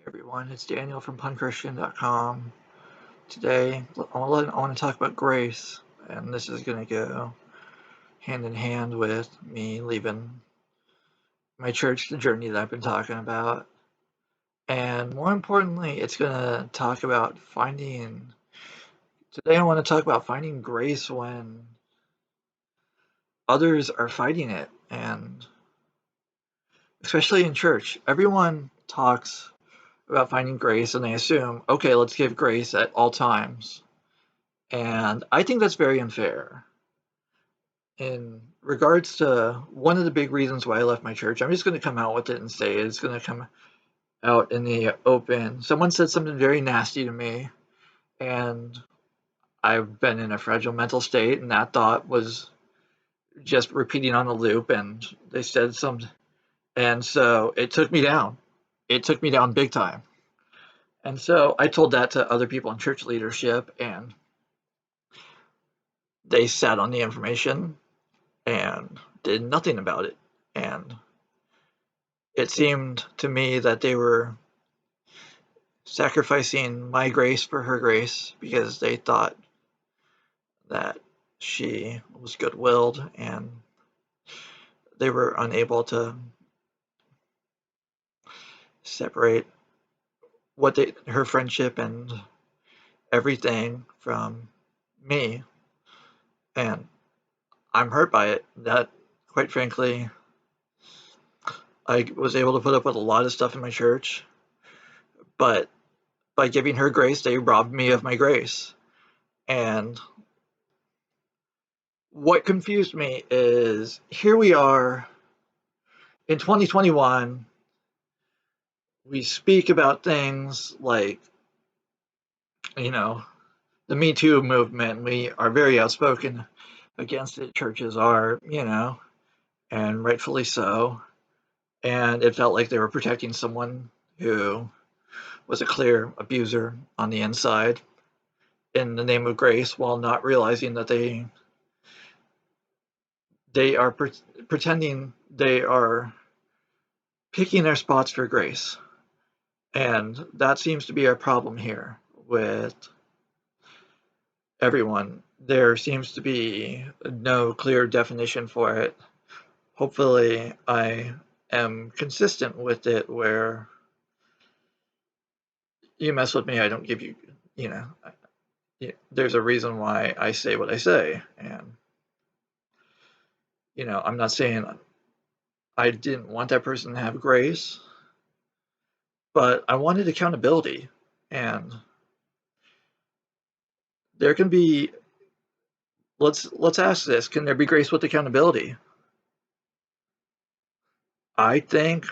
Everyone, it's Daniel from punchristian.com. Today, I want to talk about grace, and this is going to go hand in hand with me leaving my church, the journey that I've been talking about. And more importantly, it's going to talk about today I want to talk about finding grace when others are fighting it, and especially in church. Everyone talks about finding grace and they assume, okay, let's give grace at all times. And I think that's very unfair. In regards to one of the big reasons why I left my church, I'm just going to come out with it and say it's going to come out in the open. Someone said something very nasty to me, and I've been in a fragile mental state, and that thought was just repeating on a loop. And they said something, and so it took me down. It took me down big time. And so I told that to other people in church leadership, and they sat on the information and did nothing about it. And it seemed to me that they were sacrificing my grace for her grace because they thought that she was good willed, and they were unable to separate her friendship and everything from me. And I'm hurt by it. That, quite frankly, I was able to put up with a lot of stuff in my church, but by giving her grace, they robbed me of my grace. And what confused me is here we are in 2021. We speak about things like, you know, the Me Too movement. We are very outspoken against it. Churches are, and rightfully so. And it felt like they were protecting someone who was a clear abuser on the inside in the name of grace, while not realizing that they are pretending they are picking their spots for grace. And that seems to be our problem here with everyone. There seems to be no clear definition for it. Hopefully, I am consistent with it where you mess with me, I don't give you, you know, there's a reason why I say what I say. And, I'm not saying I didn't want that person to have grace, but I wanted accountability. And there can be, let's ask this, can there be grace with accountability? I think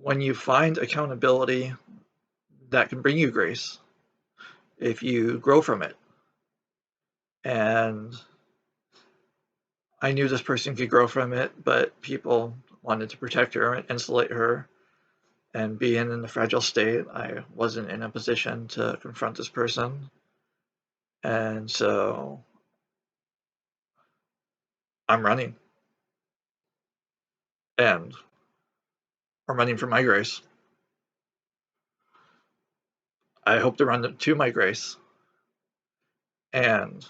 when you find accountability, that can bring you grace if you grow from it. And I knew this person could grow from it, but people wanted to protect her and insulate her. And being in a fragile state, I wasn't in a position to confront this person. And so I'm running. And I'm running for my grace. I hope to run to my grace. And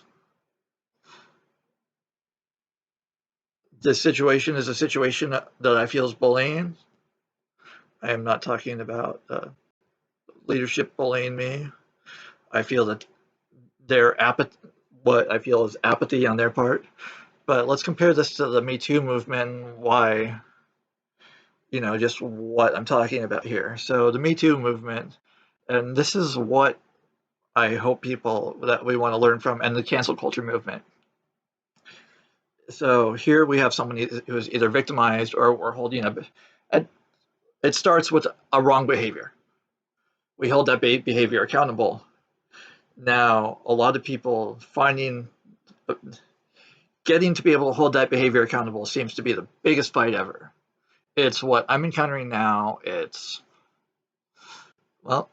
this situation is a situation that I feel is bullying. I am not talking about leadership bullying me. I feel that what I feel is apathy on their part. But let's compare this to the Me Too movement and why, just what I'm talking about here. So the Me Too movement, and this is what I hope people that we want to learn from, and the cancel culture movement. So here we have someone who's either victimized or we're holding it starts with a wrong behavior. We hold that behavior accountable. Now, a lot of people getting to be able to hold that behavior accountable seems to be the biggest fight ever. It's what I'm encountering now.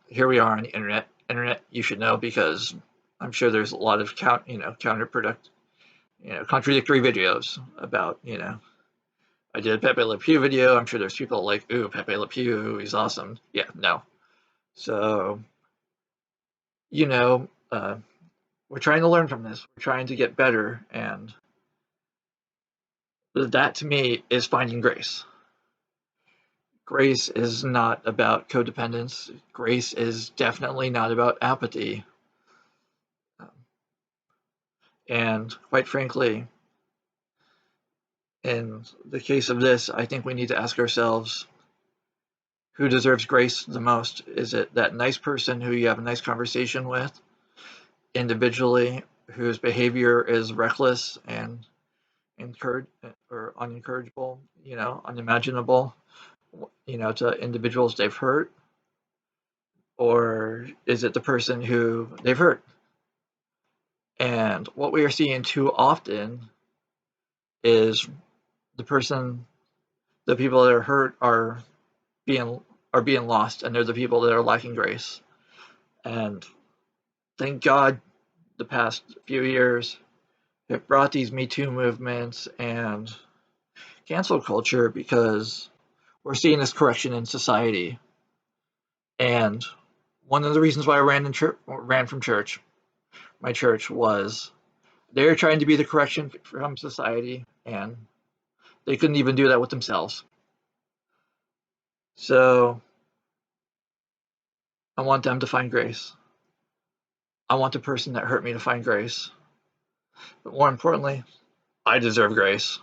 Here we are on the internet. Internet, you should know, because I'm sure there's a lot of contradictory videos about, I did a Pepe Le Pew video. I'm sure there's people like, ooh, Pepe Le Pew, he's awesome. Yeah, no. So, you know, we're trying to learn from this. We're trying to get better, and that to me is finding grace. Grace is not about codependence. Grace is definitely not about apathy. And quite frankly, in the case of this, I think we need to ask ourselves who deserves grace the most. Is it that nice person who you have a nice conversation with individually, whose behavior is reckless and unencourageable, unimaginable, to individuals they've hurt? Or is it the person who they've hurt? And what we are seeing too often is the person, the people that are hurt being are being lost, and they're the people that are lacking grace. And thank God the past few years have brought these Me Too movements and cancel culture, because we're seeing this correction in society. And one of the reasons why I ran from church, my church, was they're trying to be the correction from society, and they couldn't even do that with themselves. So I want them to find grace. I want the person that hurt me to find grace. But more importantly, I deserve grace.